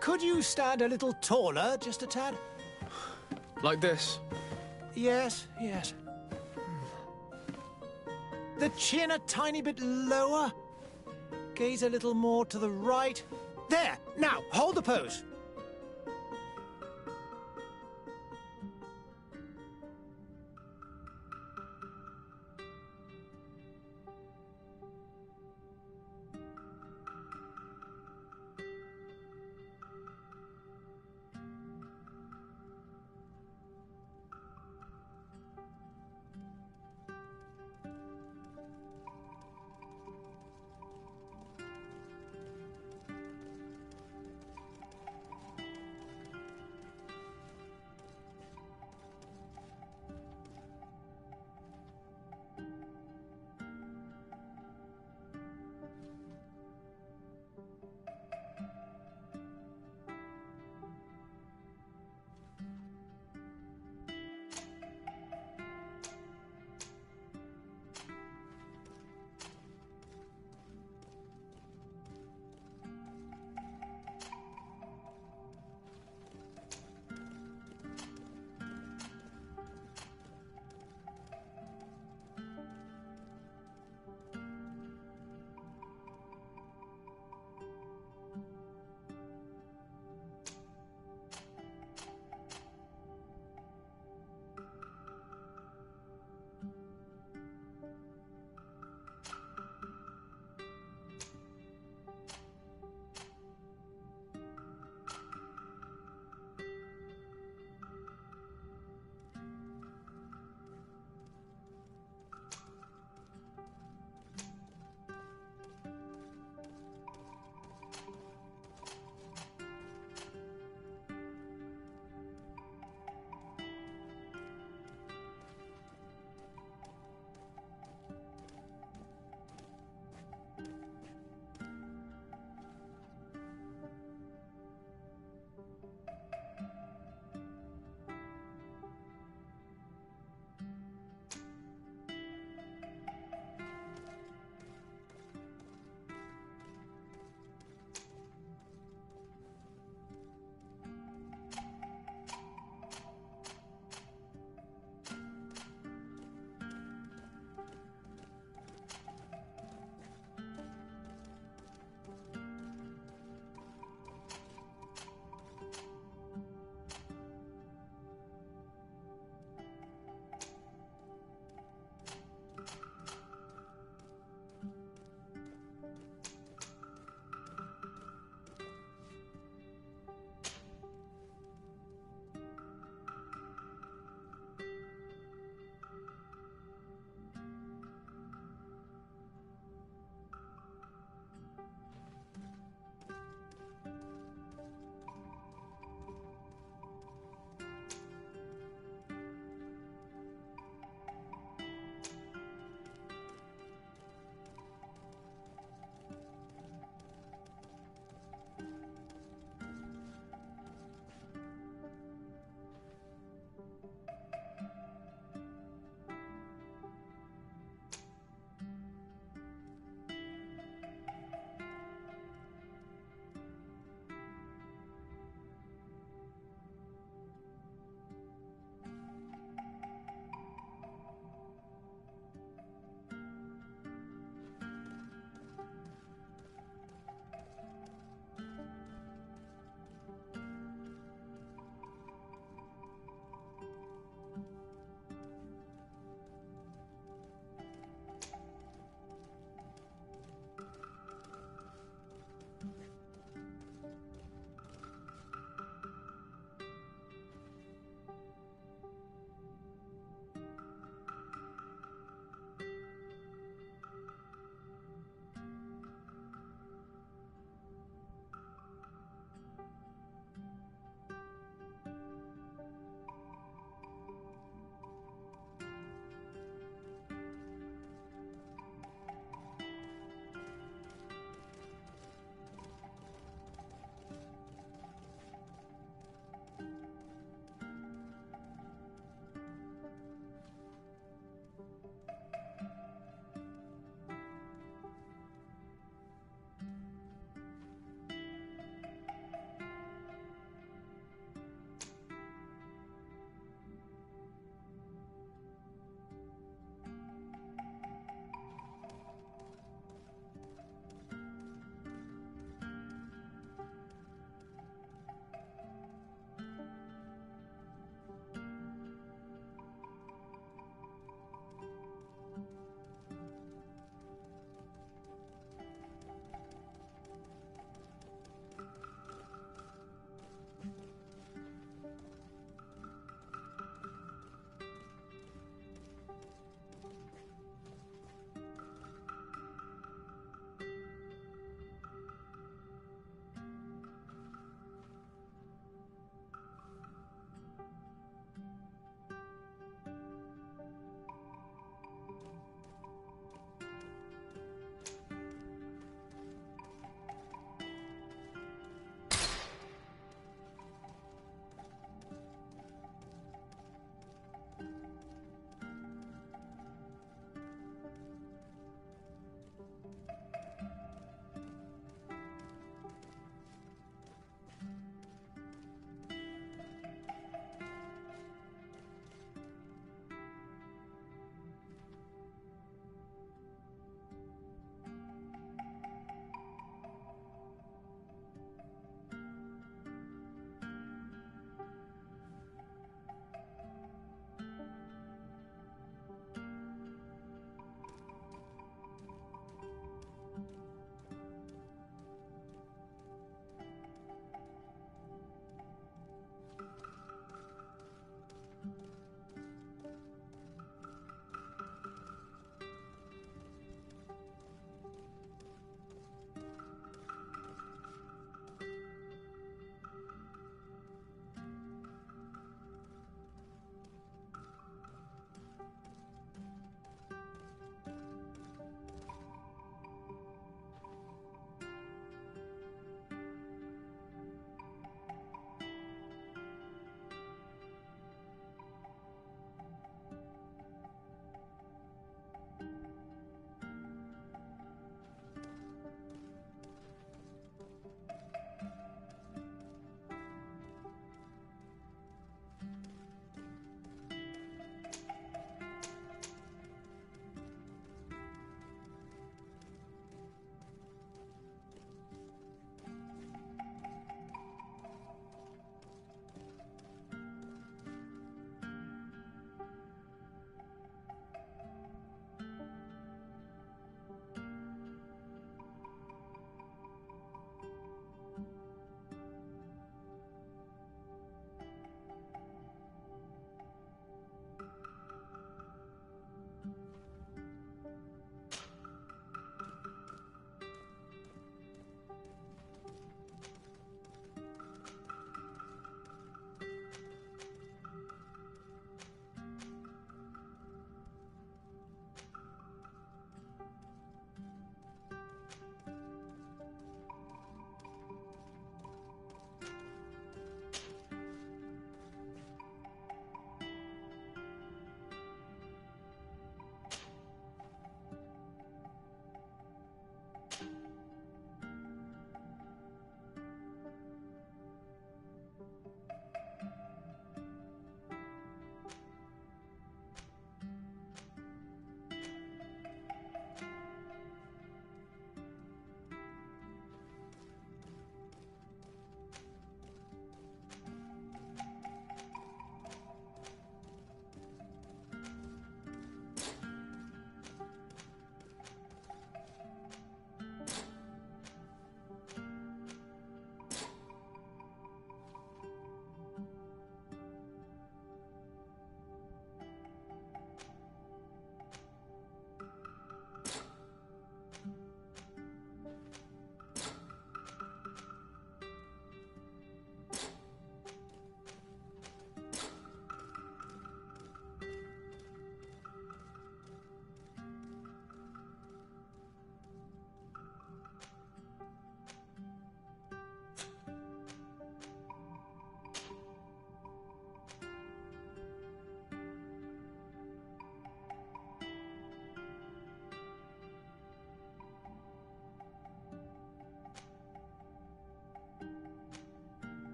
Could you stand a little taller, just a tad? Like this? Yes, yes. The chin a tiny bit lower. Gaze a little more to the right. There! Now, hold the pose.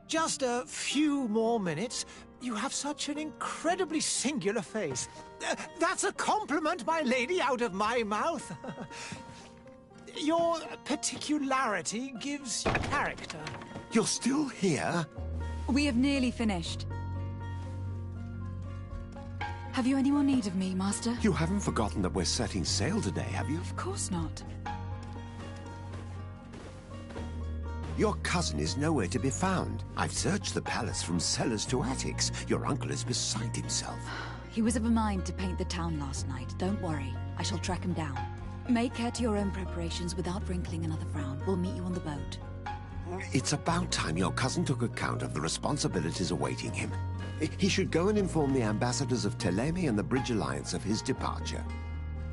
Just a few more minutes. You have such an incredibly singular face. That's a compliment, my lady, out of my mouth. Your particularity gives you character. You're still here? We have nearly finished. Have you any more need of me, Master? You haven't forgotten that we're setting sail today, have you? Of course not. Your cousin is nowhere to be found. I've searched the palace from cellars to attics. Your uncle is beside himself. He was of a mind to paint the town last night. Don't worry. I shall track him down. Make care to your own preparations without wrinkling another frown. We'll meet you on the boat. It's about time your cousin took account of the responsibilities awaiting him. He should go and inform the ambassadors of Telemi and the Bridge Alliance of his departure.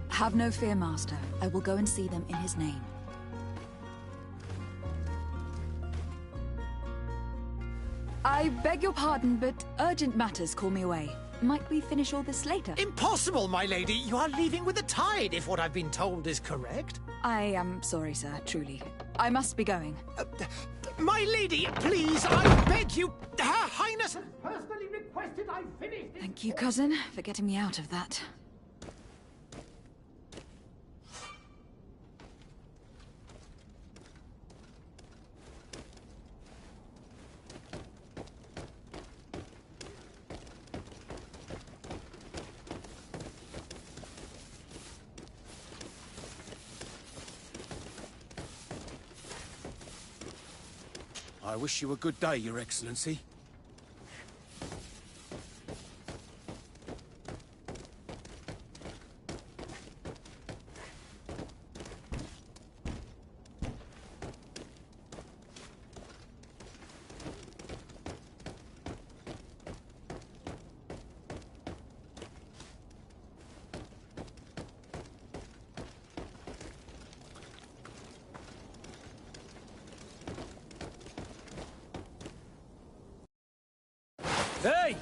Have no fear, Master. I will go and see them in his name. I beg your pardon, but urgent matters call me away. Might we finish all this later? Impossible, my lady. You are leaving with the tide, if what I've been told is correct. I am sorry, sir, truly. I must be going. My lady, please, I beg you. Her Highness has personally requested I finish this. Thank you, cousin, for getting me out of that. I wish you a good day, Your Excellency. Hey!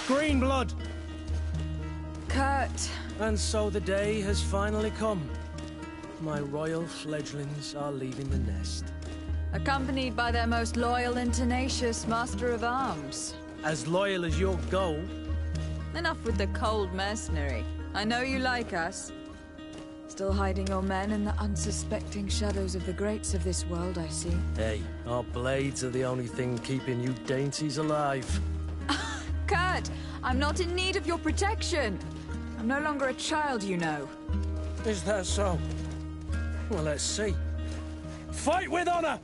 Green blood! Kurt. And so the day has finally come. My royal fledglings are leaving the nest. Accompanied by their most loyal and tenacious Master of Arms. As loyal as your gold. Enough with the cold mercenary. I know you like us. Still hiding your men in the unsuspecting shadows of the greats of this world, I see. Hey, our blades are the only thing keeping you dainties alive. Kurt, I'm not in need of your protection. I'm no longer a child, you know. Is that so? Well, let's see. Fight with honor!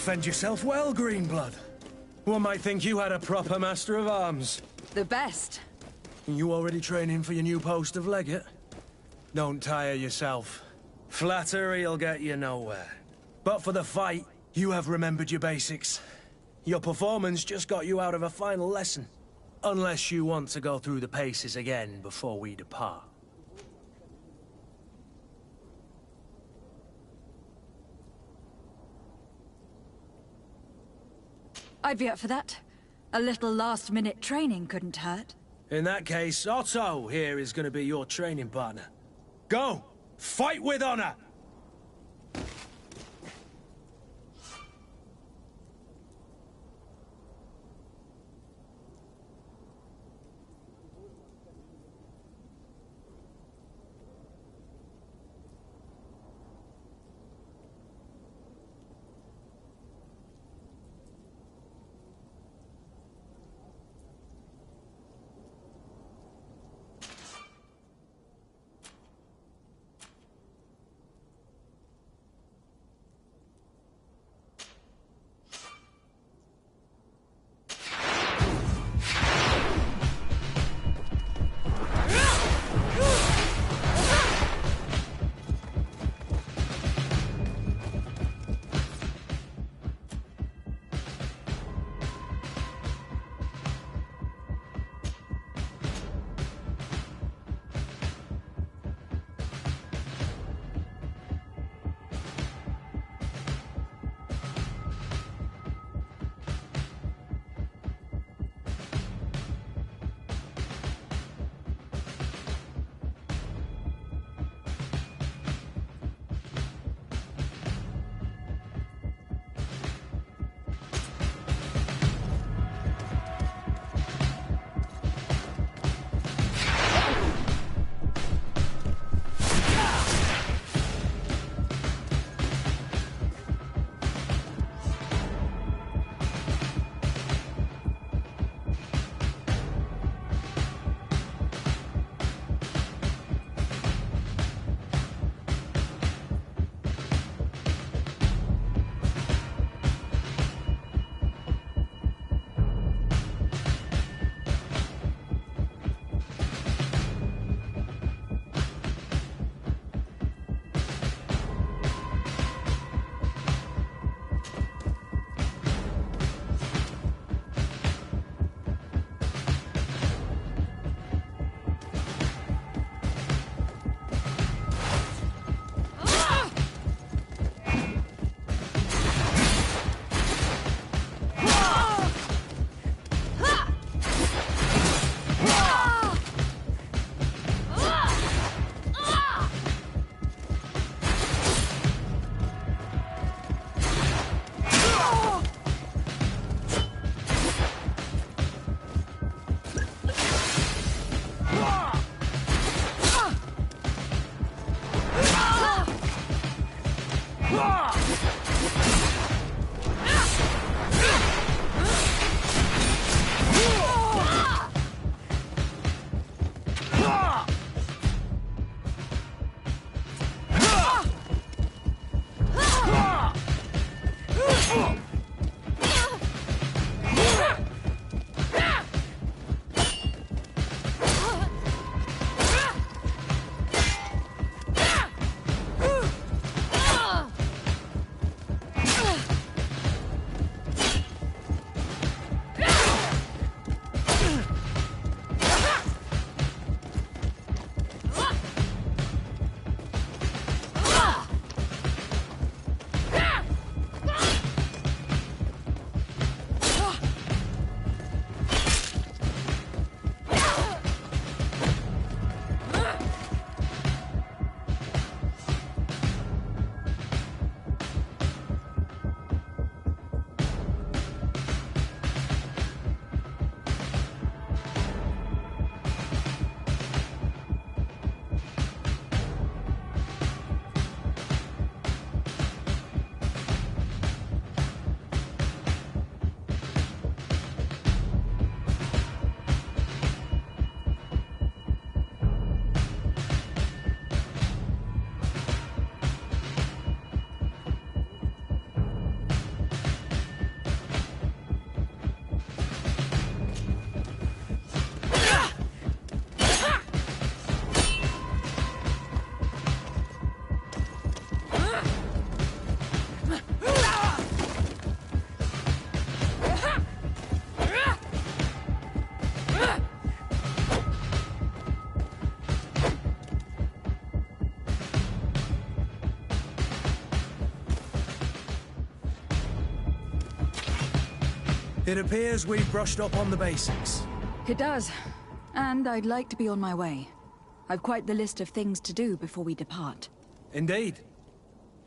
defend yourself well, Greenblood. One might think you had a proper master of arms. The best. You already training for your new post of legate? Don't tire yourself. Flattery'll get you nowhere. But for the fight, you have remembered your basics. Your performance just got you out of a final lesson. Unless you want to go through the paces again before we depart. I'd be up for that. A little last-minute training couldn't hurt. In that case, Otto here is going to be your training partner. Go! Fight with honor! It appears we've brushed up on the basics. It does. And I'd like to be on my way. I've quite the list of things to do before we depart. Indeed.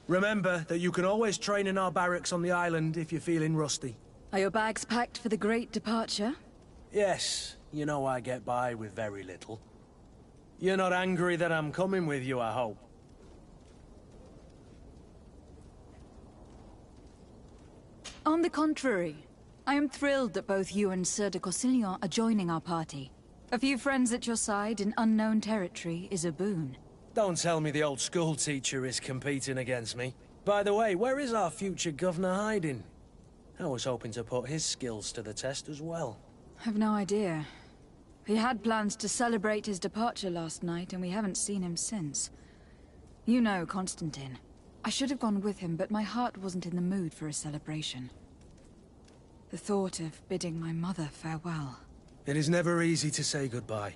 Remember that you can always train in our barracks on the island if you're feeling rusty. Are your bags packed for the great departure? Yes, you know I get by with very little. You're not angry that I'm coming with you, I hope. On the contrary, I am thrilled that both you and Sir de Corsillon are joining our party. A few friends at your side in unknown territory is a boon. Don't tell me the old school teacher is competing against me. By the way, where is our future governor hiding? I was hoping to put his skills to the test as well. I've no idea. He had plans to celebrate his departure last night, and we haven't seen him since. You know Constantine. I should have gone with him, but my heart wasn't in the mood for a celebration. The thought of bidding my mother farewell. It is never easy to say goodbye.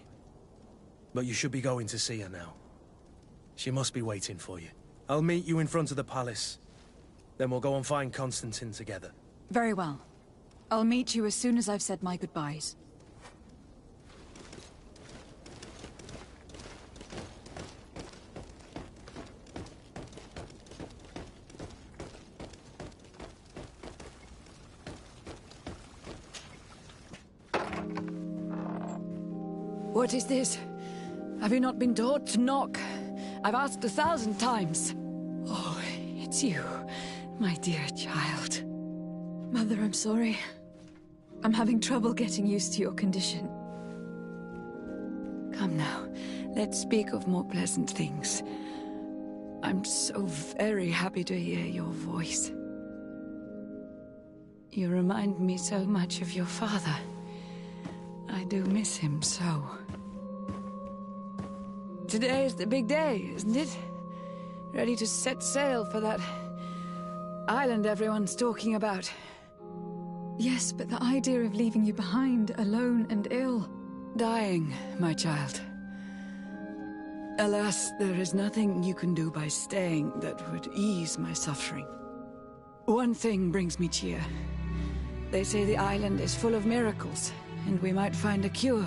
But you should be going to see her now. She must be waiting for you. I'll meet you in front of the palace. Then we'll go and find Constantine together. Very well. I'll meet you as soon as I've said my goodbyes. What is this? Have you not been taught to knock? I've asked 1,000 times. Oh, it's you, my dear child. Mother, I'm sorry. I'm having trouble getting used to your condition. Come now, let's speak of more pleasant things. I'm so very happy to hear your voice. You remind me so much of your father. I do miss him so. Today is the big day, isn't it? Ready to set sail for that island everyone's talking about. Yes, but the idea of leaving you behind, alone and ill... Dying, my child. Alas, there is nothing you can do by staying that would ease my suffering. One thing brings me cheer. They say the island is full of miracles, and we might find a cure.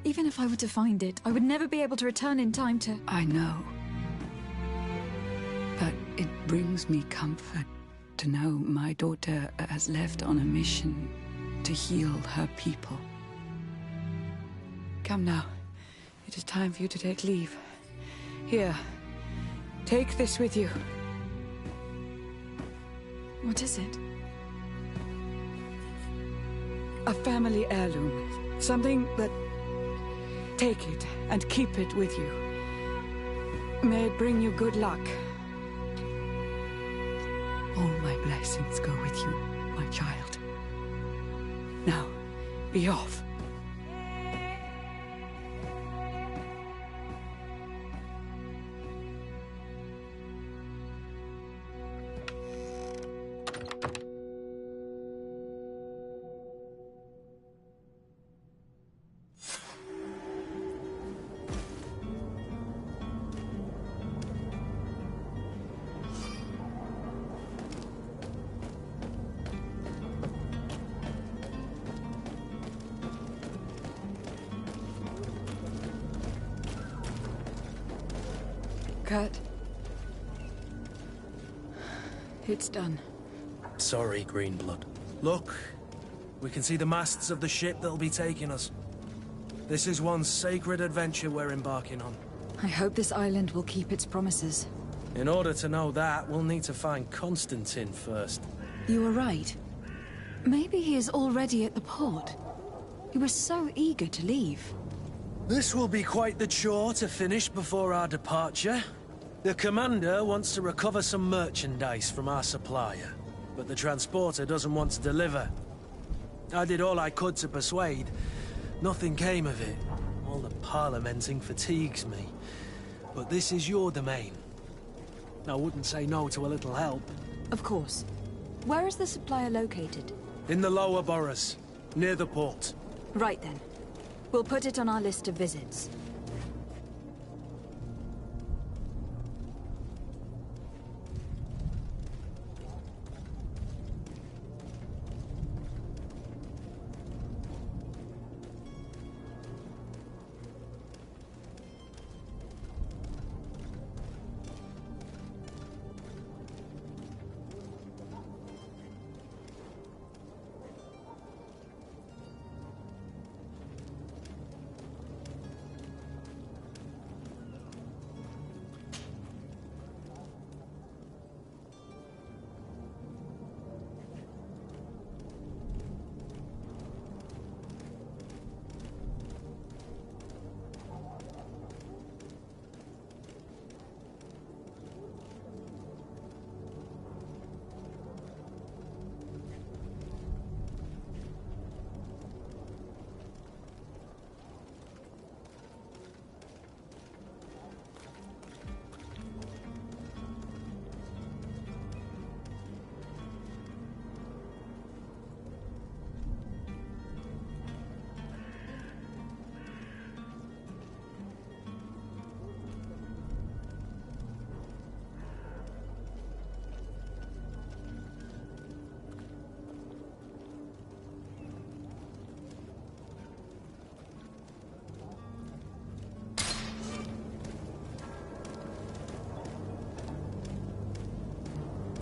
Even if I were to find it, I would never be able to return in time to... I know. But it brings me comfort to know my daughter has left on a mission to heal her people. Come now. It is time for you to take leave. Here, take this with you. What is it? A family heirloom. Something that... Take it and keep it with you. May it bring you good luck. All my blessings go with you, my child. Now, be off. Kurt. It's done. Sorry, Greenblood. Look, we can see the masts of the ship that'll be taking us. This is one sacred adventure we're embarking on. I hope this island will keep its promises. In order to know that, we'll need to find Constantine first. You were right. Maybe he is already at the port. He was so eager to leave. This will be quite the chore to finish before our departure. The commander wants to recover some merchandise from our supplier, but the transporter doesn't want to deliver. I did all I could to persuade. Nothing came of it. All the parliamenting fatigues me. But this is your domain. I wouldn't say no to a little help. Of course. Where is the supplier located? In the lower boroughs, near the port. Right then. We'll put it on our list of visits.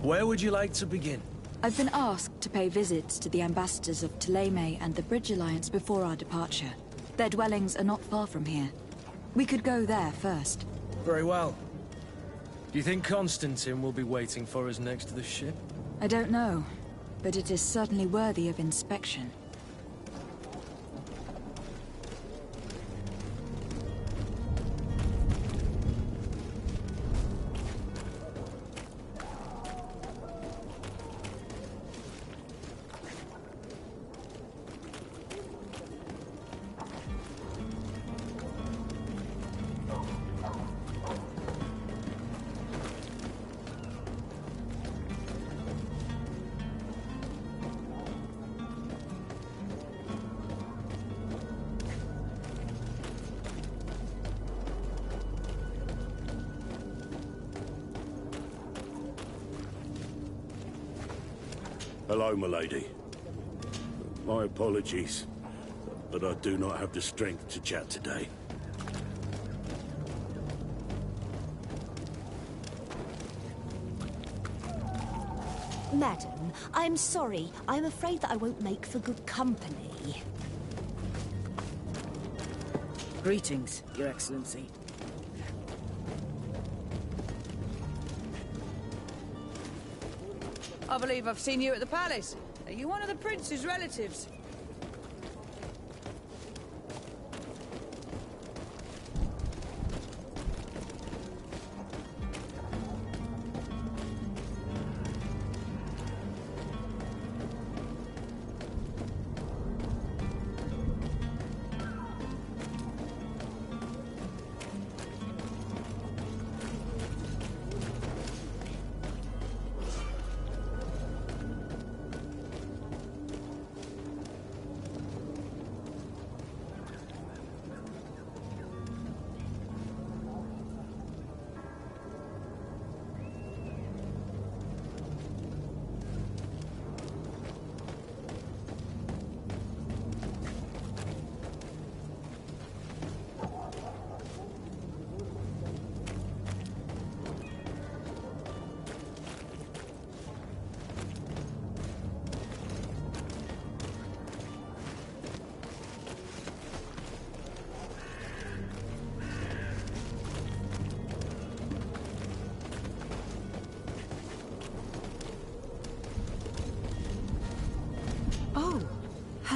Where would you like to begin? I've been asked to pay visits to the ambassadors of Thélème and the Bridge Alliance before our departure. Their dwellings are not far from here. We could go there first. Very well. Do you think Constantine will be waiting for us next to the ship? I don't know, but it is certainly worthy of inspection. Hello, milady. My apologies, but I do not have the strength to chat today. Madam, I'm sorry. I'm afraid that I won't make for good company. Greetings, Your Excellency. I believe I've seen you at the palace. Are you one of the prince's relatives?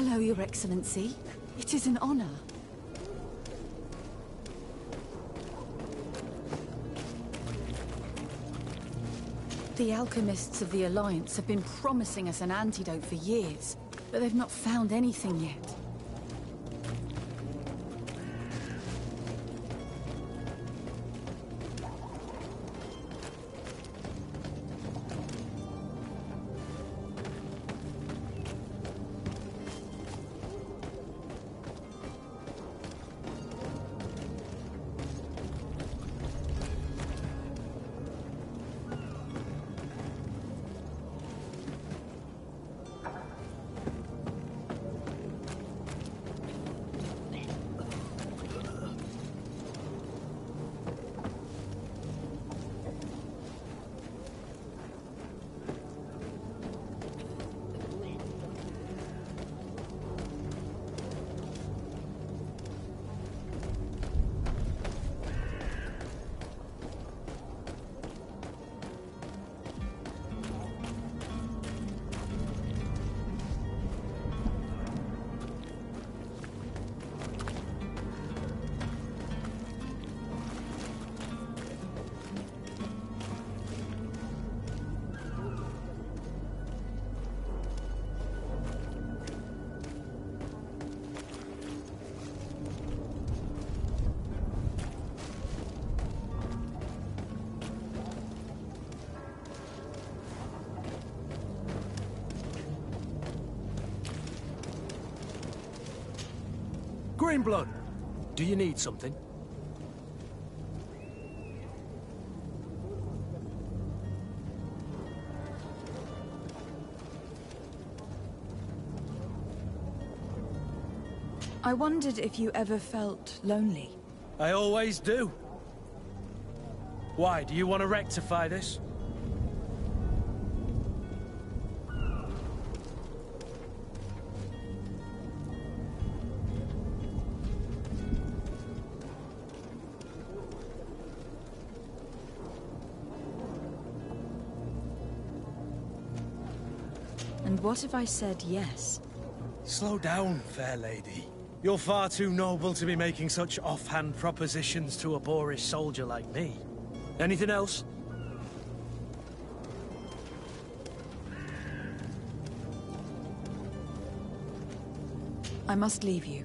Hello, Your Excellency. It is an honor. The alchemists of the Alliance have been promising us an antidote for years, but they've not found anything yet. Greenblood, do you need something? I wondered if you ever felt lonely. I always do. Why, do you want to rectify this? And what if I said yes? Slow down, fair lady. You're far too noble to be making such offhand propositions to a boorish soldier like me. Anything else? I must leave you.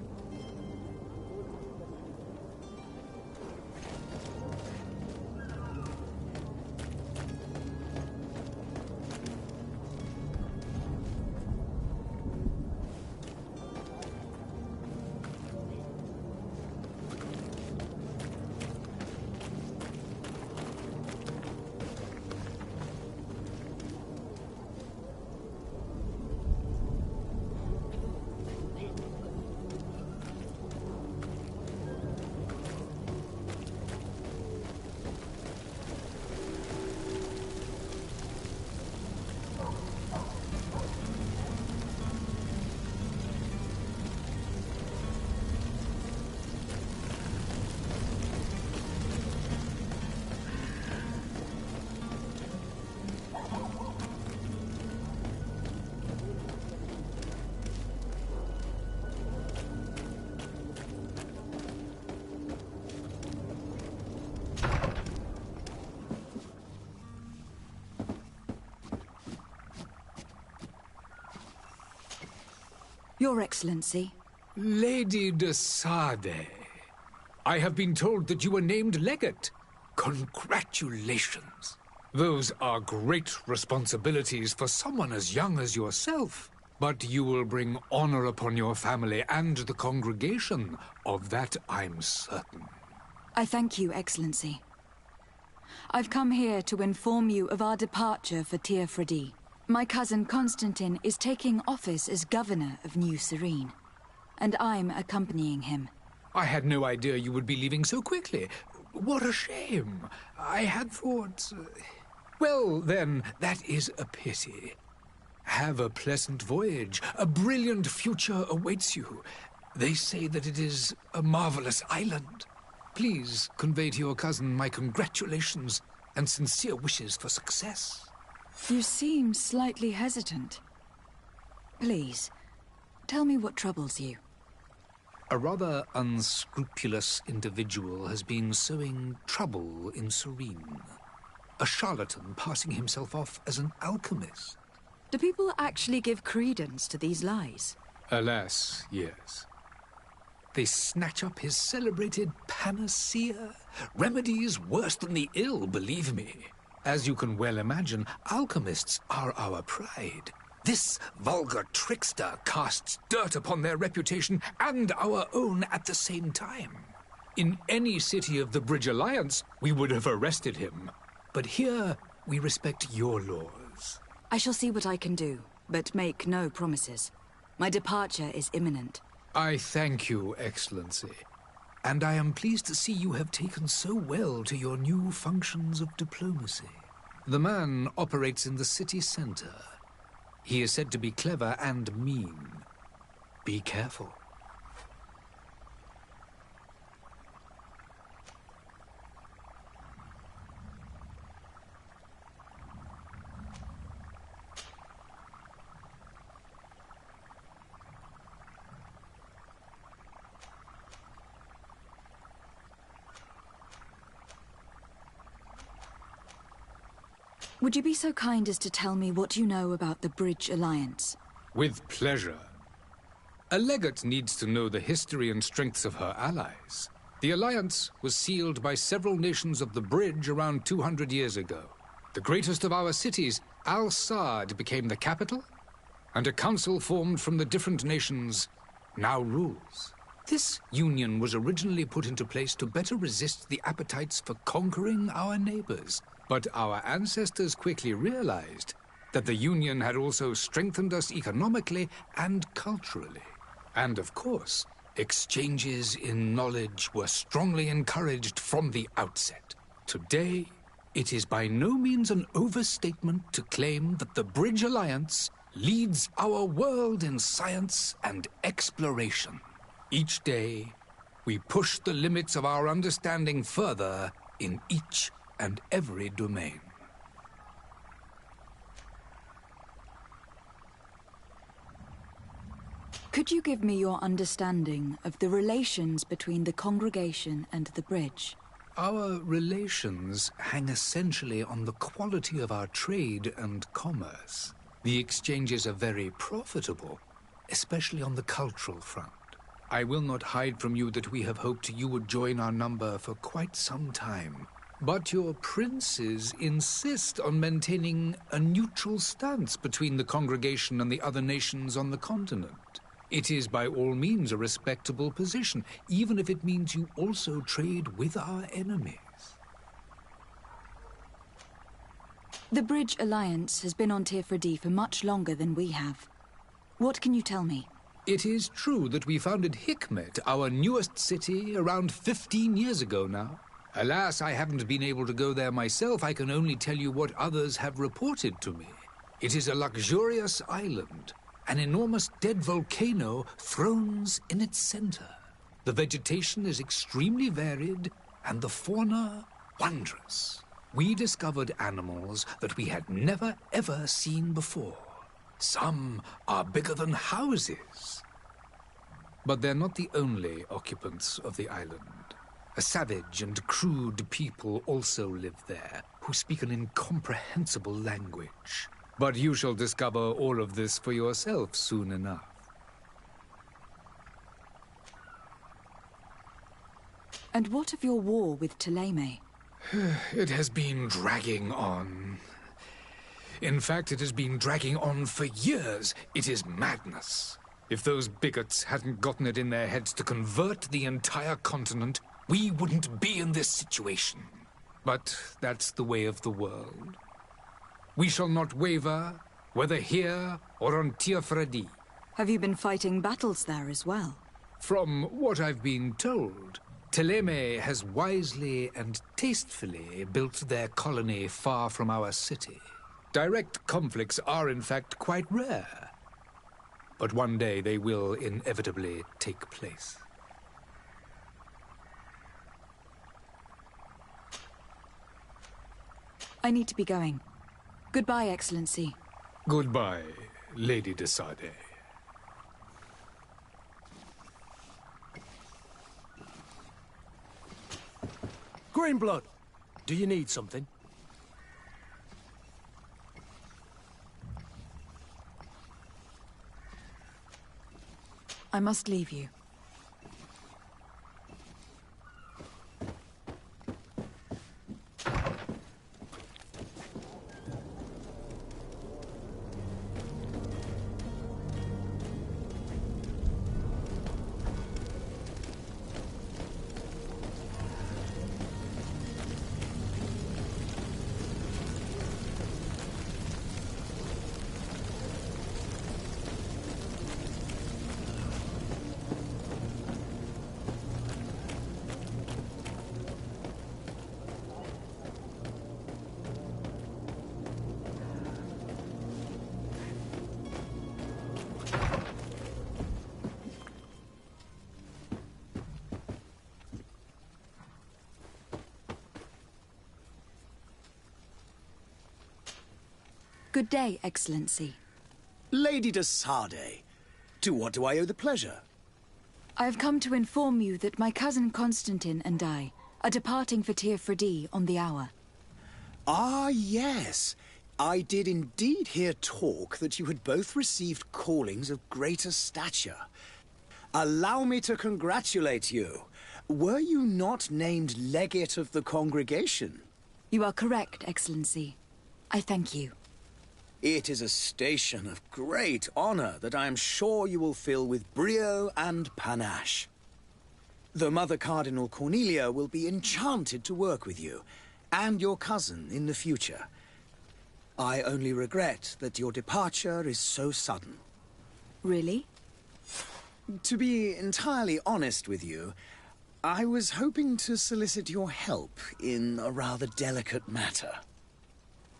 Your Excellency. Lady de Sade, I have been told that you were named legate. Congratulations. Those are great responsibilities for someone as young as yourself. But you will bring honor upon your family and the congregation. Of that I'm certain. I thank you, Excellency. I've come here to inform you of our departure for Tir Fredi. My cousin Constantine is taking office as governor of New Serene, and I'm accompanying him. I had no idea you would be leaving so quickly. What a shame. I had thought... Well, then, that is a pity. Have a pleasant voyage. A brilliant future awaits you. They say that it is a marvelous island. Please convey to your cousin my congratulations and sincere wishes for success. You seem slightly hesitant. Please, tell me what troubles you. A rather unscrupulous individual has been sowing trouble in Serene. A charlatan passing himself off as an alchemist. Do people actually give credence to these lies? Alas, yes. They snatch up his celebrated panacea. Remedies worse than the ill, believe me. As you can well imagine, alchemists are our pride. This vulgar trickster casts dirt upon their reputation and our own at the same time. In any city of the Bridge Alliance, we would have arrested him. But here, we respect your laws. I shall see what I can do, but make no promises. My departure is imminent. I thank you, Excellency. And I am pleased to see you have taken so well to your new functions of diplomacy. The man operates in the city center. He is said to be clever and mean. Be careful. Would you be so kind as to tell me what you know about the Bridge Alliance? With pleasure. A legate needs to know the history and strengths of her allies. The alliance was sealed by several nations of the Bridge around 200 years ago. The greatest of our cities, Al-Saad, became the capital, and a council formed from the different nations now rules. This union was originally put into place to better resist the appetites for conquering our neighbors. But our ancestors quickly realized that the Union had also strengthened us economically and culturally. And of course, exchanges in knowledge were strongly encouraged from the outset. Today, it is by no means an overstatement to claim that the Bridge Alliance leads our world in science and exploration. Each day, we push the limits of our understanding further in each and every domain. Could you give me your understanding of the relations between the congregation and the bridge? Our relations hang essentially on the quality of our trade and commerce. The exchanges are very profitable, especially on the cultural front. I will not hide from you that we have hoped you would join our number for quite some time. But your princes insist on maintaining a neutral stance between the congregation and the other nations on the continent. It is by all means a respectable position, even if it means you also trade with our enemies. The Bridge Alliance has been on Tirfredi for much longer than we have. What can you tell me? It is true that we founded Hikmet, our newest city, around 15 years ago now. Alas, I haven't been able to go there myself. I can only tell you what others have reported to me. It is a luxurious island. An enormous dead volcano thrones in its center. The vegetation is extremely varied, and the fauna wondrous. We discovered animals that we had never ever seen before. Some are bigger than houses. But they're not the only occupants of the island. A savage and crude people also live there, who speak an incomprehensible language. But you shall discover all of this for yourself soon enough. And what of your war with Thélème? It has been dragging on. In fact, it has been dragging on for years. It is madness. If those bigots hadn't gotten it in their heads to convert the entire continent, we wouldn't be in this situation. But that's the way of the world. We shall not waver, whether here or on Tirfredi. Have you been fighting battles there as well? From what I've been told, Thélème has wisely and tastefully built their colony far from our city. Direct conflicts are in fact quite rare. But one day they will inevitably take place. I need to be going. Goodbye, Excellency. Goodbye, Lady de Sade. Greenblood, do you need something? I must leave you. Good day, Excellency. Lady de Sade, to what do I owe the pleasure? I have come to inform you that my cousin Constantine and I are departing for Tirfredi on the hour. Ah, yes. I did indeed hear talk that you had both received callings of greater stature. Allow me to congratulate you. Were you not named legate of the congregation? You are correct, Excellency. I thank you. It is a station of great honor that I am sure you will fill with brio and panache. The Mother Cardinal Cornelia will be enchanted to work with you, and your cousin in the future. I only regret that your departure is so sudden. Really? To be entirely honest with you, I was hoping to solicit your help in a rather delicate matter.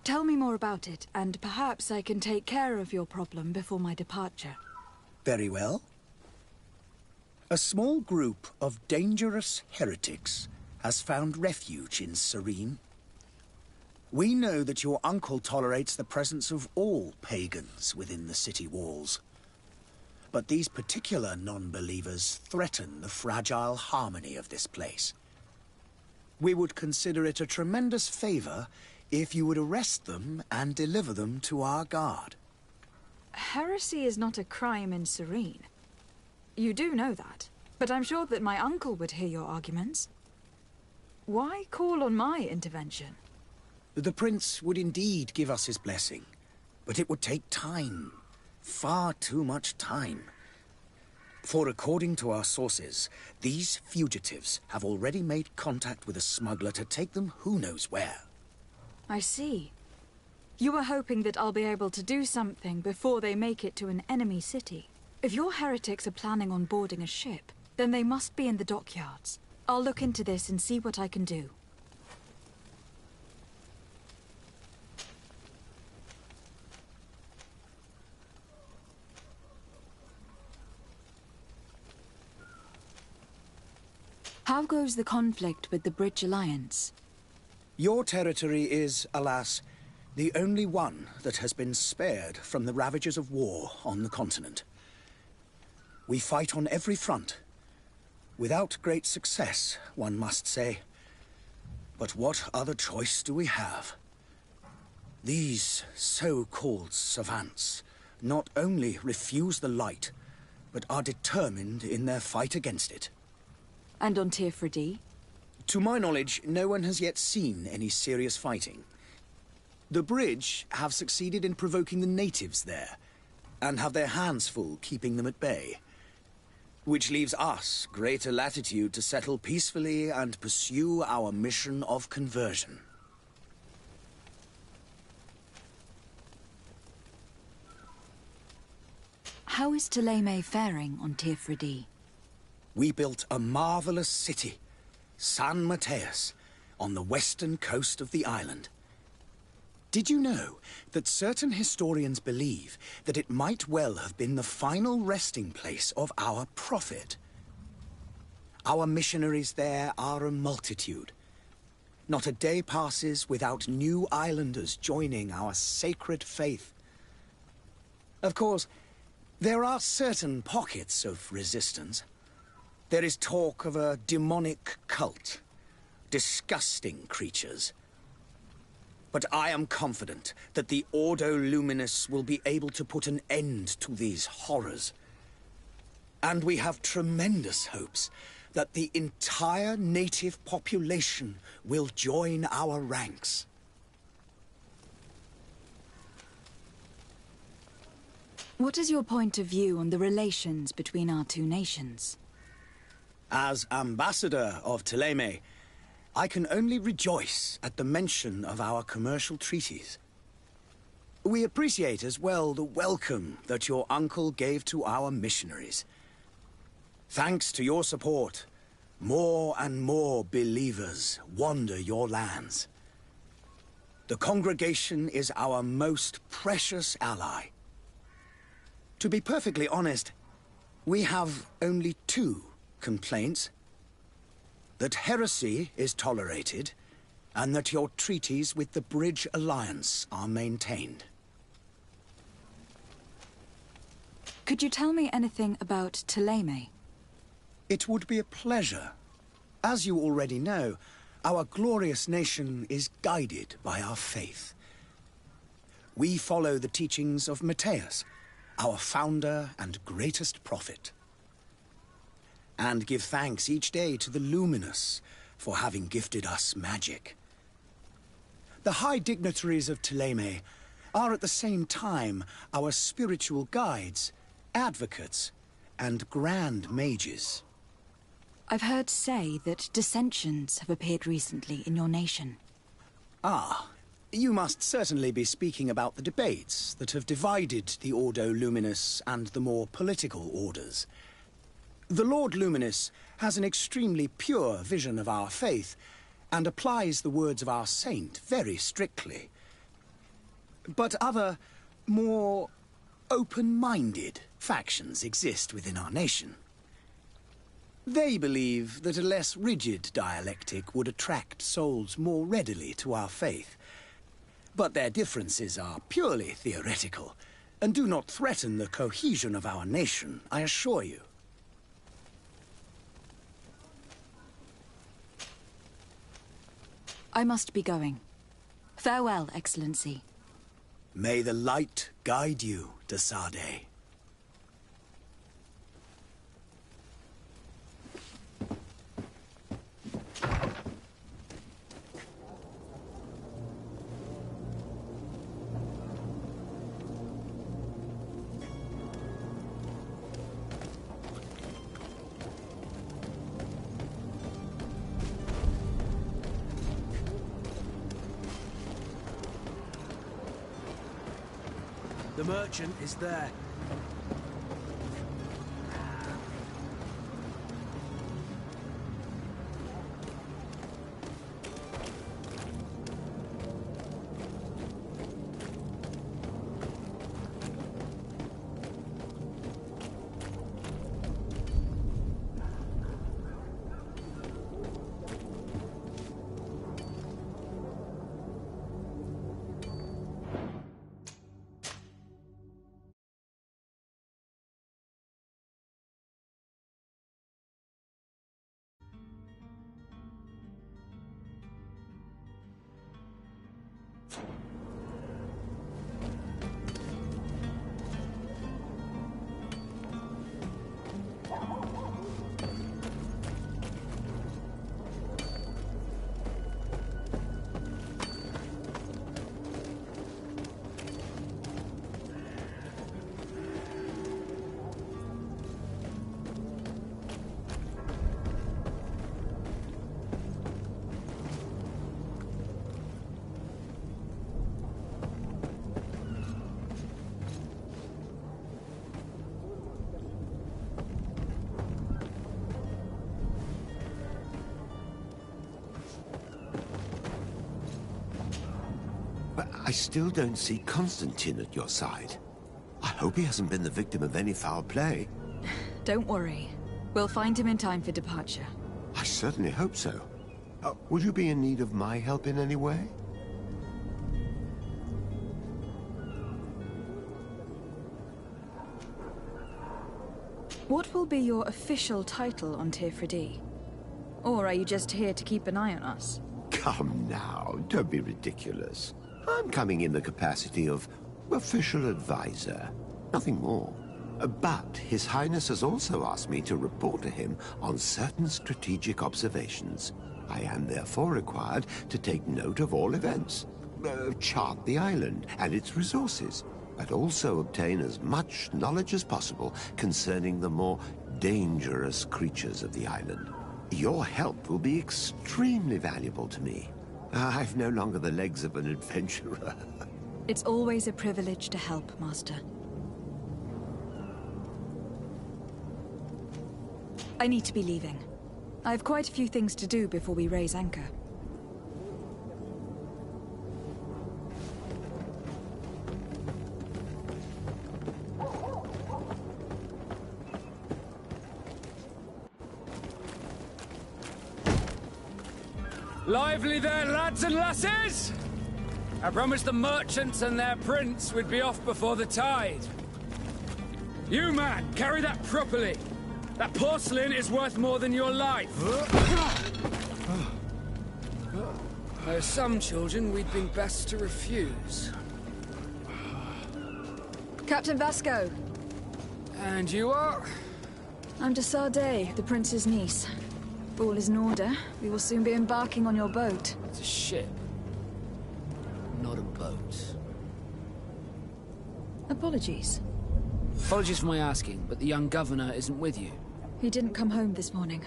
Tell me more about it, and perhaps I can take care of your problem before my departure. Very well. A small group of dangerous heretics has found refuge in Serene. We know that your uncle tolerates the presence of all pagans within the city walls. But these particular non-believers threaten the fragile harmony of this place. We would consider it a tremendous favor if you would arrest them and deliver them to our guard. Heresy is not a crime in Serene. You do know that, but I'm sure that my uncle would hear your arguments. Why call on my intervention? The prince would indeed give us his blessing, but it would take time. Far too much time. For according to our sources, these fugitives have already made contact with a smuggler to take them who knows where. I see. You were hoping that I'll be able to do something before they make it to an enemy city. If your heretics are planning on boarding a ship, then they must be in the dockyards. I'll look into this and see what I can do. How goes the conflict with the Bridge Alliance? Your territory is, alas, the only one that has been spared from the ravages of war on the continent. We fight on every front. Without great success, one must say. But what other choice do we have? These so-called savants not only refuse the light, but are determined in their fight against it. And on Tirfredi? To my knowledge, no one has yet seen any serious fighting. The Bridge have succeeded in provoking the natives there, and have their hands full keeping them at bay. Which leaves us greater latitude to settle peacefully and pursue our mission of conversion. How is Thélème faring on Tirfredi? We built a marvelous city, San Mateus, on the western coast of the island. Did you know that certain historians believe that it might well have been the final resting place of our prophet? Our missionaries there are a multitude. Not a day passes without new islanders joining our sacred faith. Of course, there are certain pockets of resistance. There is talk of a demonic cult, disgusting creatures. But I am confident that the Ordo Luminis will be able to put an end to these horrors. And we have tremendous hopes that the entire native population will join our ranks. What is your point of view on the relations between our two nations? As ambassador of Thélème, I can only rejoice at the mention of our commercial treaties. We appreciate as well the welcome that your uncle gave to our missionaries. Thanks to your support, more and more believers wander your lands. The congregation is our most precious ally. To be perfectly honest, we have only two complaints. That heresy is tolerated, and that your treaties with the Bridge Alliance are maintained. Could you tell me anything about Thélème? It would be a pleasure. As you already know, our glorious nation is guided by our faith. We follow the teachings of Mateus, our founder and greatest prophet. And give thanks each day to the Luminous for having gifted us magic. The high dignitaries of Thélème are at the same time our spiritual guides, advocates, and grand mages. I've heard say that dissensions have appeared recently in your nation. Ah, you must certainly be speaking about the debates that have divided the Ordo Luminis and the more political orders. The Lord Luminis has an extremely pure vision of our faith and applies the words of our saint very strictly. But other, more open-minded factions exist within our nation. They believe that a less rigid dialectic would attract souls more readily to our faith. But their differences are purely theoretical, and do not threaten the cohesion of our nation, I assure you. I must be going. Farewell, Excellency. May the light guide you, de Sade. The merchant is there. But I still don't see Constantine at your side. I hope he hasn't been the victim of any foul play. Don't worry. We'll find him in time for departure. I certainly hope so. Would you be in need of my help in any way? What will be your official title on Tifredi? Or are you just here to keep an eye on us? Come now, don't be ridiculous. I'm coming in the capacity of official advisor, nothing more. But His Highness has also asked me to report to him on certain strategic observations. I am therefore required to take note of all events, chart the island and its resources, but also obtain as much knowledge as possible concerning the more dangerous creatures of the island. Your help will be extremely valuable to me. I've no longer the legs of an adventurer. It's always a privilege to help, Master. I need to be leaving. I have quite a few things to do before we raise anchor. Lively there, lads and lasses! I promised the merchants and their prince we'd be off before the tide. You, man, carry that properly. That porcelain is worth more than your life. There are some children we'd been best to refuse. Captain Vasco! And you are? I'm de Sade, the prince's niece. If all is in order, we will soon be embarking on your boat. It's a ship, not a boat. Apologies. Apologies for my asking, but the young governor isn't with you. He didn't come home this morning.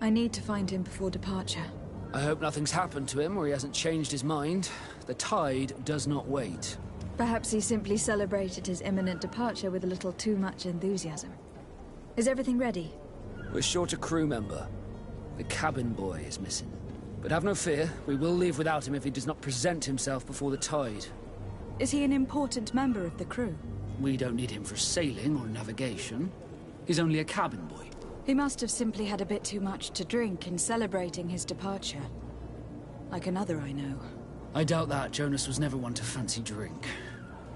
I need to find him before departure. I hope nothing's happened to him or he hasn't changed his mind. The tide does not wait. Perhaps he simply celebrated his imminent departure with a little too much enthusiasm. Is everything ready? We're short a crew member. The cabin boy is missing. But have no fear, we will leave without him if he does not present himself before the tide. Is he an important member of the crew? We don't need him for sailing or navigation. He's only a cabin boy. He must have simply had a bit too much to drink in celebrating his departure. Like another I know. I doubt that. Jonas was never one to fancy drink.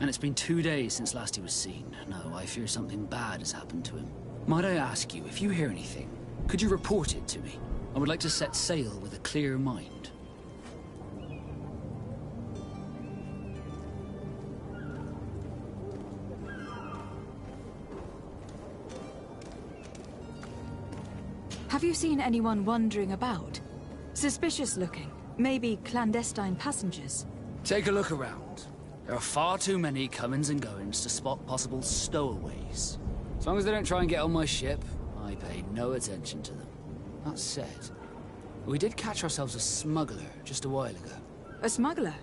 And it's been 2 days since last he was seen. No, I fear something bad has happened to him. Might I ask you, if you hear anything, could you report it to me? I would like to set sail with a clear mind. Have you seen anyone wandering about? Suspicious looking. Maybe clandestine passengers. Take a look around. There are far too many comings and goings to spot possible stowaways. As long as they don't try and get on my ship, I pay no attention to them. That said, we did catch ourselves a smuggler just a while ago. A smuggler?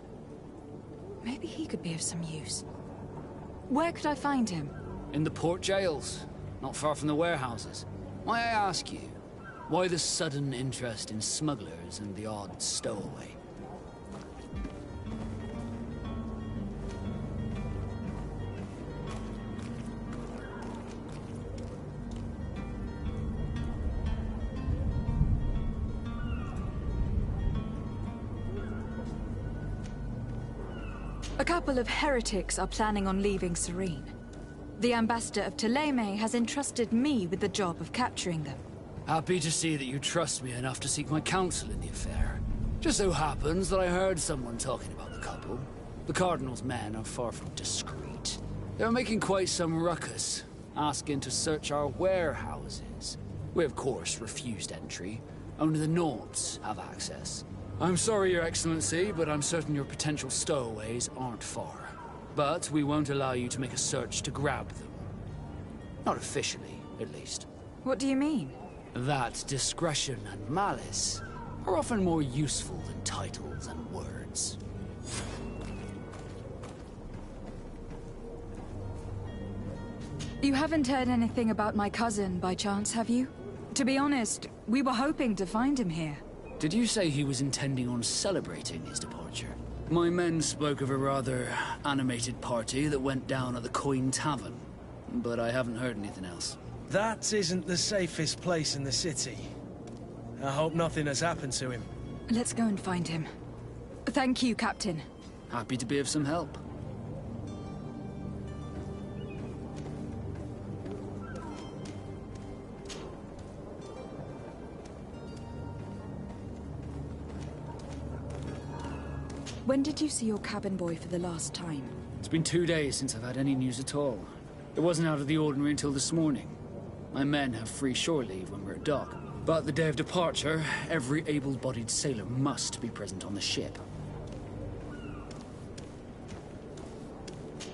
Maybe he could be of some use. Where could I find him? In the port jails, not far from the warehouses. May I ask you, why the sudden interest in smugglers and the odd stowaway? A couple of heretics are planning on leaving Serene. The ambassador of Ptolemy has entrusted me with the job of capturing them. Happy to see that you trust me enough to seek my counsel in the affair. Just so happens that I heard someone talking about the couple. The Cardinal's men are far from discreet. They're making quite some ruckus, asking to search our warehouses. We, of course, refused entry. Only the Nords have access. I'm sorry, Your Excellency, but I'm certain your potential stowaways aren't far. But we won't allow you to make a search to grab them. Not officially, at least. What do you mean? That discretion and malice are often more useful than titles and words. You haven't heard anything about my cousin, by chance, have you? To be honest, we were hoping to find him here. Did you say he was intending on celebrating his departure? My men spoke of a rather animated party that went down at the Coin Tavern, but I haven't heard anything else. That isn't the safest place in the city. I hope nothing has happened to him. Let's go and find him. Thank you, Captain. Happy to be of some help. When did you see your cabin boy for the last time? It's been 2 days since I've had any news at all. It wasn't out of the ordinary until this morning. My men have free shore leave when we're at dock. But the day of departure, every able-bodied sailor must be present on the ship.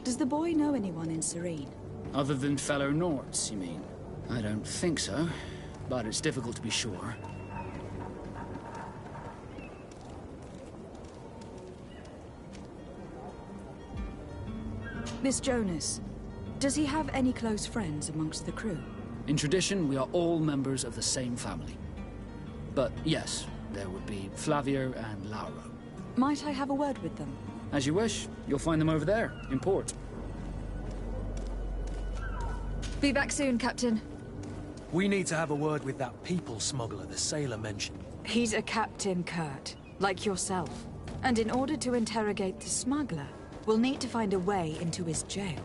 Does the boy know anyone in Serene? Other than fellow Nords, you mean? I don't think so, but it's difficult to be sure. Miss Jonas, does he have any close friends amongst the crew? In tradition, we are all members of the same family. But yes, there would be Flavia and Laura. Might I have a word with them? As you wish. You'll find them over there, in port. Be back soon, Captain. We need to have a word with that people smuggler the sailor mentioned. He's a captain, Kurt, like yourself. And in order to interrogate the smuggler, we'll need to find a way into his jail.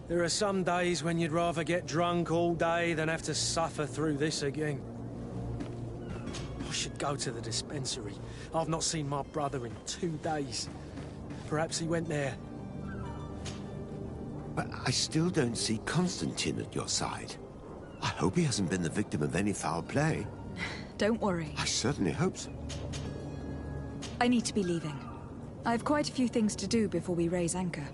There are some days when you'd rather get drunk all day than have to suffer through this again. I should go to the dispensary. I've not seen my brother in 2 days. Perhaps he went there. But I still don't see Constantine at your side. I hope he hasn't been the victim of any foul play. Don't worry. I certainly hope so. I need to be leaving. I have quite a few things to do before we raise anchor.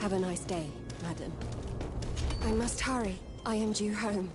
Have a nice day, madam. I must hurry. I am due home.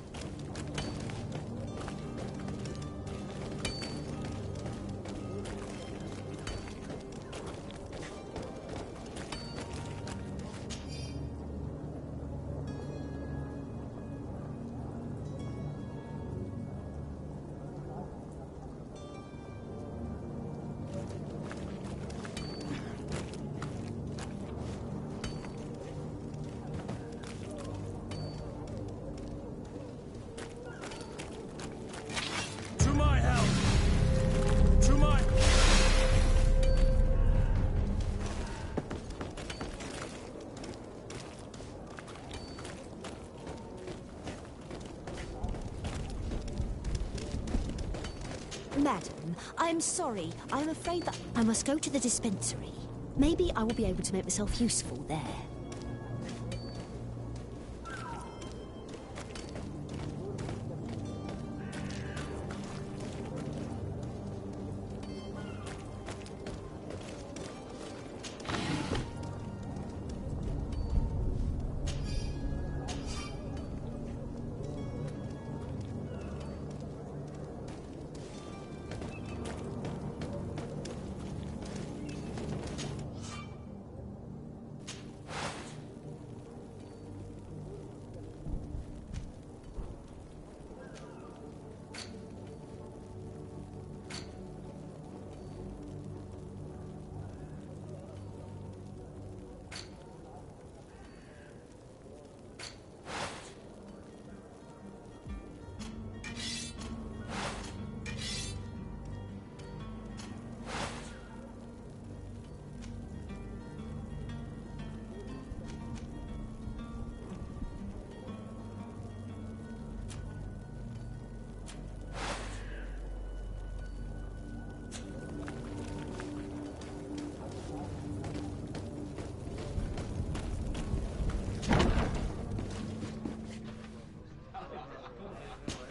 Madam, I'm sorry. I'm afraid that I must go to the dispensary. Maybe I will be able to make myself useful there.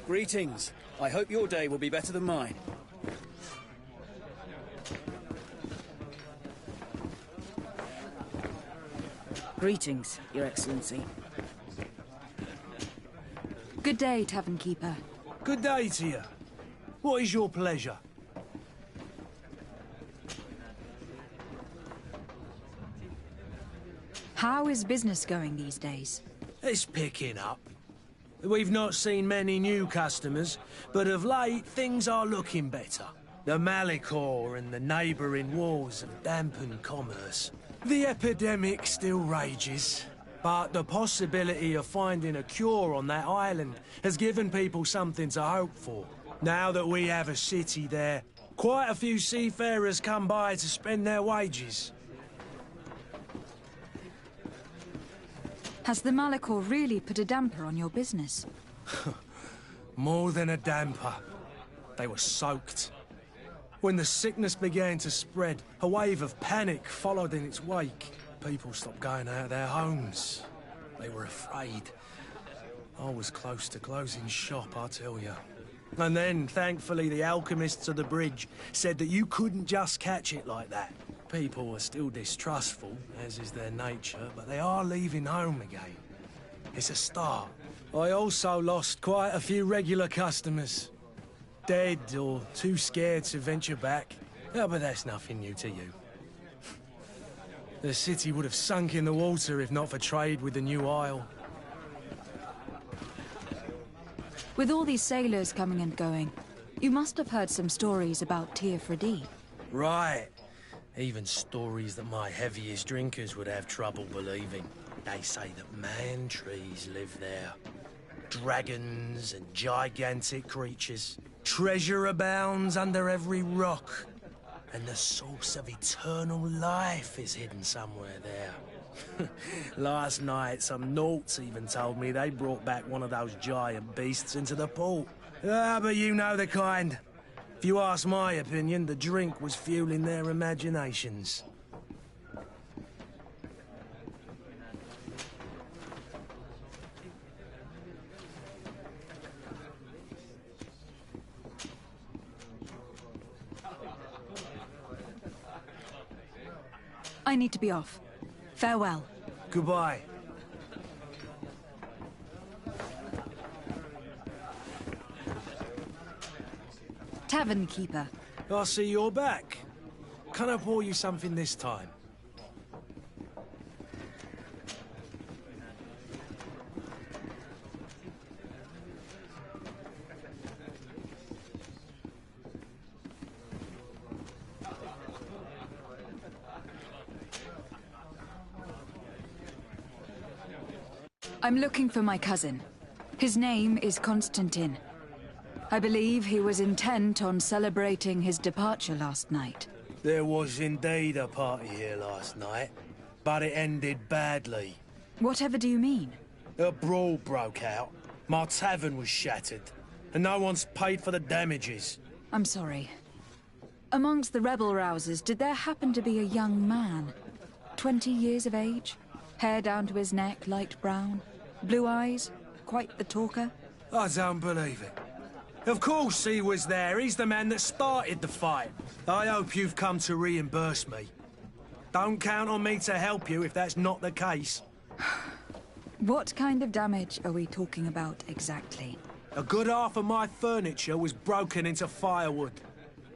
Greetings. I hope your day will be better than mine. Greetings, Your Excellency. Good day, Tavern Keeper. Good day to you. What is your pleasure? How is business going these days? It's picking up. We've not seen many new customers, but of late things are looking better. The Malicor and the neighbouring wars have dampened commerce. The epidemic still rages, But the possibility of finding a cure on that island has given people something to hope for. Now that we have a city there, quite a few seafarers come by to spend their wages. Has the Malachor really put a damper on your business? More than a damper. They were soaked. When the sickness began to spread, a wave of panic followed in its wake. People stopped going out of their homes. They were afraid. I was close to closing shop, I tell you. And then, thankfully, the alchemists of the bridge said that you couldn't just catch it like that. People are still distrustful, as is their nature, but they are leaving home again. It's a start. I also lost quite a few regular customers. Dead or too scared to venture back. Oh, but that's nothing new to you. The city would have sunk in the water if not for trade with the new isle. With all these sailors coming and going, you must have heard some stories about Tir Fredi. Right. Even stories that my heaviest drinkers would have trouble believing. They say that man-trees live there. Dragons and gigantic creatures. Treasure abounds under every rock. And the source of eternal life is hidden somewhere there. Last night, some Nauts even told me they brought back one of those giant beasts into the port. Ah, but you know the kind. If you ask my opinion, the drink was fueling their imaginations. I need to be off. Farewell. Goodbye. Tavern keeper. I see you're back. Can I pour you something this time? I'm looking for my cousin. His name is Constantine. I believe he was intent on celebrating his departure last night. There was indeed a party here last night, but it ended badly. Whatever do you mean? A brawl broke out. My tavern was shattered, and no one's paid for the damages. I'm sorry. Amongst the rebel rousers, did there happen to be a young man? 20 years of age? Hair down to his neck, light brown? Blue eyes? Quite the talker? I don't believe it. Of course he was there. He's the man that started the fight. I hope you've come to reimburse me. Don't count on me to help you if that's not the case. What kind of damage are we talking about exactly? A good half of my furniture was broken into firewood.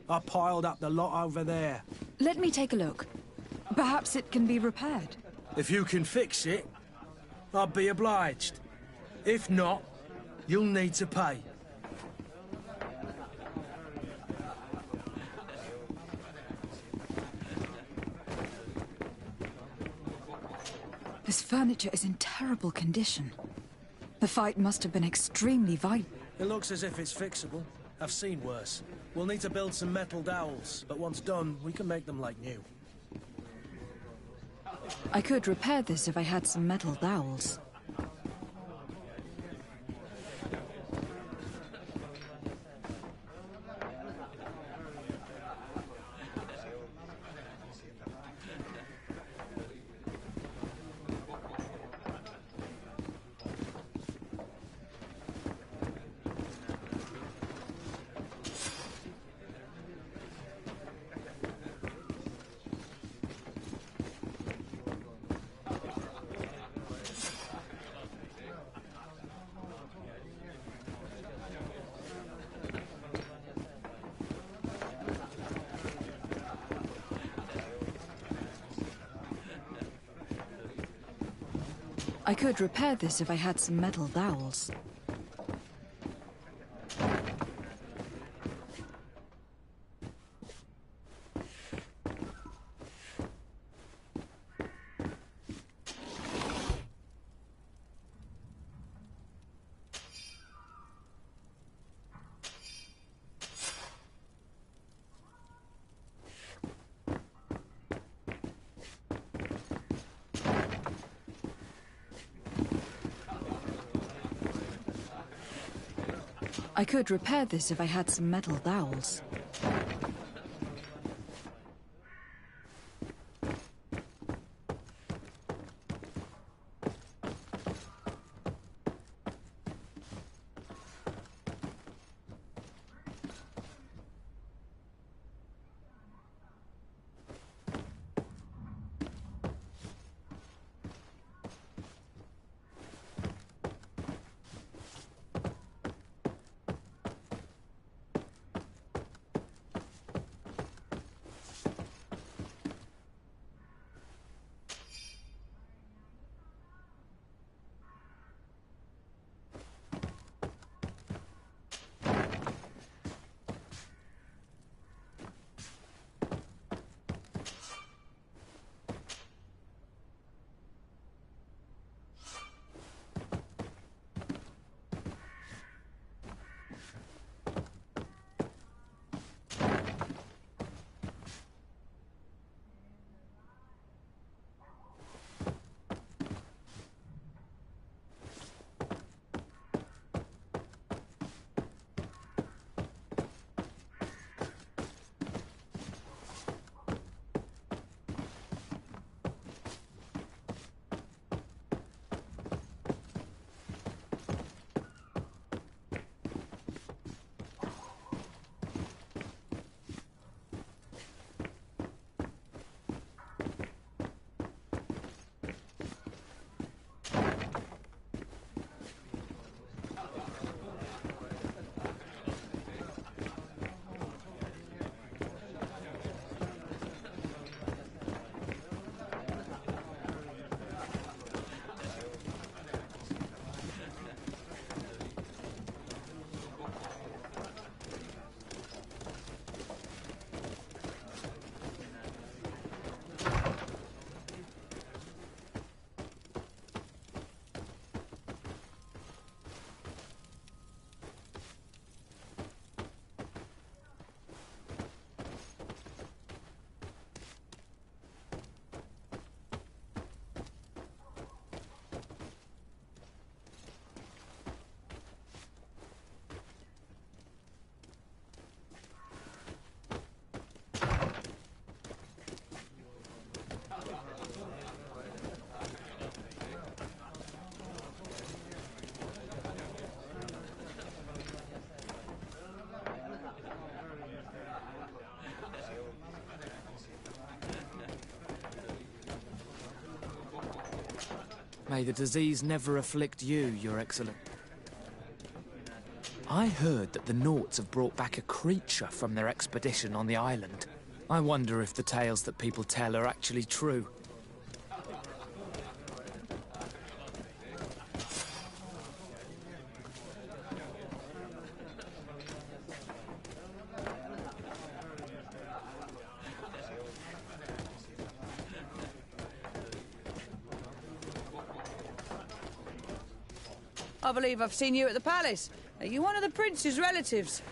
I piled up the lot over there. Let me take a look. Perhaps it can be repaired. If you can fix it, I'd be obliged. If not, you'll need to pay. This furniture is in terrible condition. The fight must have been extremely violent. It looks as if it's fixable. I've seen worse. We'll need to build some metal dowels, but once done, we can make them like new. I could repair this if I had some metal dowels. I could repair this if I had some metal dowels. I could repair this if I had some metal dowels. May the disease never afflict you, Your Excellence. I heard that the Nauts have brought back a creature from their expedition on the island. I wonder if the tales that people tell are actually true. I believe I've seen you at the palace. Are you one of the prince's relatives?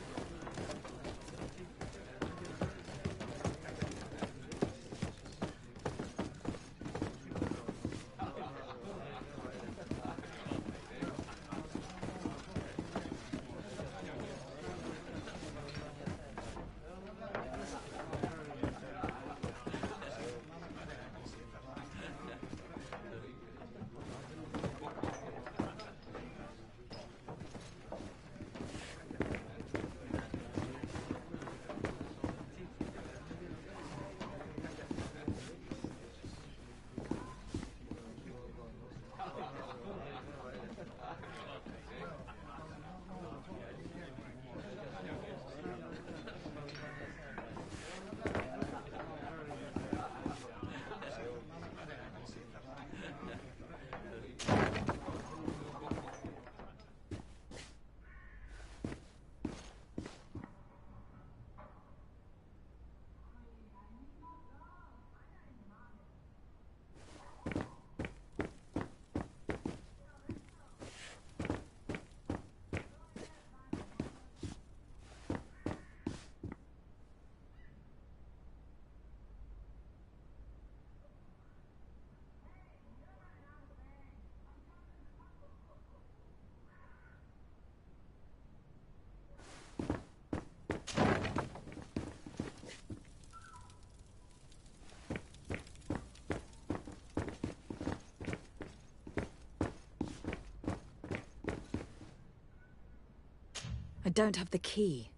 I don't have the key.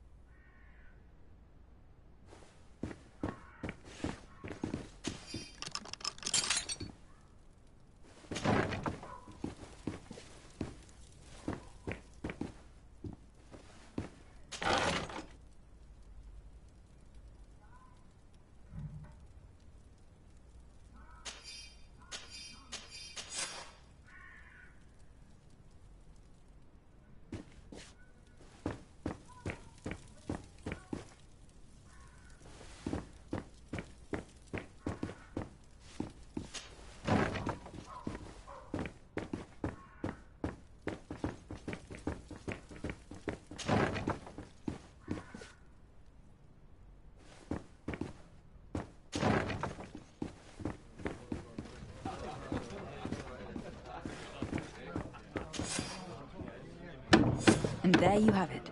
And there you have it.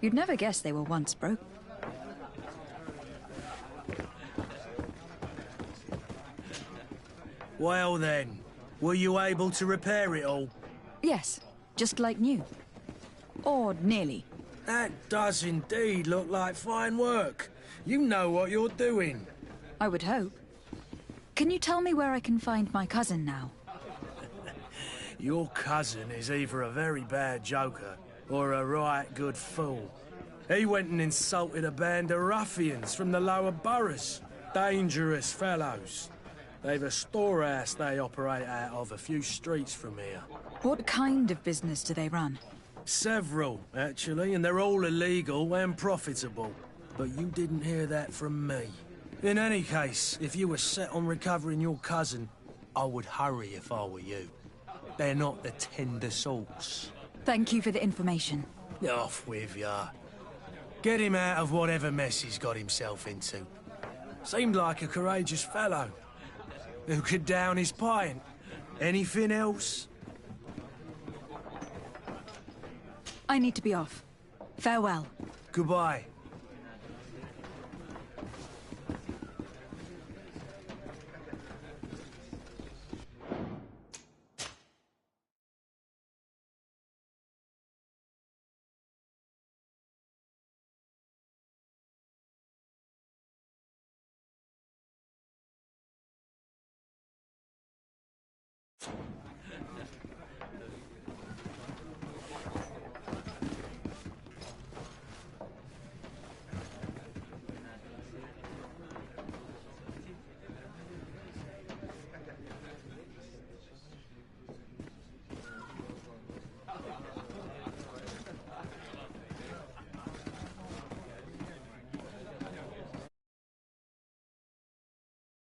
You'd never guess they were once broken. Well then, were you able to repair it all? Yes, just like new. Or nearly. That does indeed look like fine work. You know what you're doing. I would hope. Can you tell me where I can find my cousin now? Your cousin is either a very bad joker or a right good fool. He went and insulted a band of ruffians from the lower boroughs. Dangerous fellows. They've a storehouse they operate out of a few streets from here. What kind of business do they run? Several, actually, and they're all illegal and profitable. But you didn't hear that from me. In any case, if you were set on recovering your cousin, I would hurry if I were you. They're not the tender sorts. Thank you for the information. Off with ya. Get him out of whatever mess he's got himself into. Seemed like a courageous fellow. Who could down his pint? Anything else? I need to be off. Farewell. Goodbye.